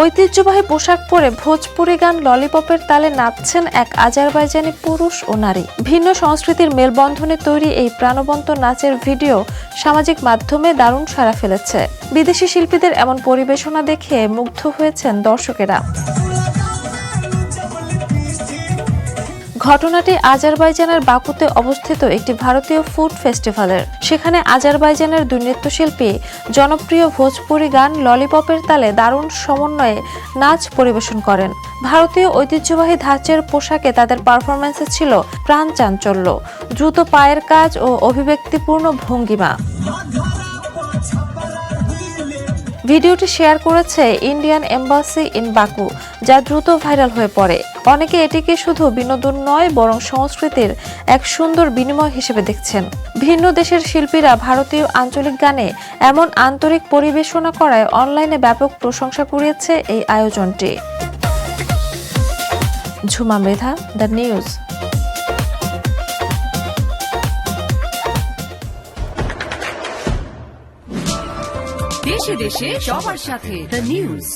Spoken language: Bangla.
ঐতিহ্যবাহী পোশাক পরে ভোজপুরি গান ললিপপের তালে নাচছেন এক আজারবাইজানি পুরুষ ও নারী। ভিন্ন সংস্কৃতির মেলবন্ধনে তৈরি এই প্রাণবন্ত নাচের ভিডিও সামাজিক মাধ্যমে দারুণ সাড়া ফেলেছে। বিদেশি শিল্পীদের এমন পরিবেশনা দেখে মুগ্ধ হয়েছেন দর্শকেরা। ঘটনাটি আজারবাইজানের বাকুতে অবস্থিত একটি ভারতীয় ফুড ফেস্টিভ্যালের। সেখানে আজারবাইজানের দুই নৃত্যশিল্পী জনপ্রিয় ভোজপুরি গান ললিপপের তালে দারুণ সমন্বয়ে নাচ পরিবেশন করেন। ভারতীয় ঐতিহ্যবাহী ধাঁচের পোশাকে তাদের পারফরম্যান্সে ছিল প্রাণ চাঞ্চল্য, দ্রুত পায়ের কাজ ও অভিব্যক্তিপূর্ণ ভঙ্গিমা। ভিডিওটি শেয়ার করেছে ইন্ডিয়ান এম্বাসি ইন বাকু, যা দ্রুত ভাইরাল হয়ে পড়ে। অনেকে এটিকে শুধু বিনোদন নয়, বরং সংস্কৃতির এক সুন্দর বিনিময় হিসেবে দেখছেন। ভিন্ন দেশের শিল্পীরা ভারতীয় আঞ্চলিক গানে এমন আন্তরিক পরিবেশনা করায় অনলাইনে ব্যাপক প্রশংসা কুড়িয়েছে এই আয়োজনটি। Jhuma Mridha, the news. দেশে দেশে সবার সাথে দ্য নিউজ।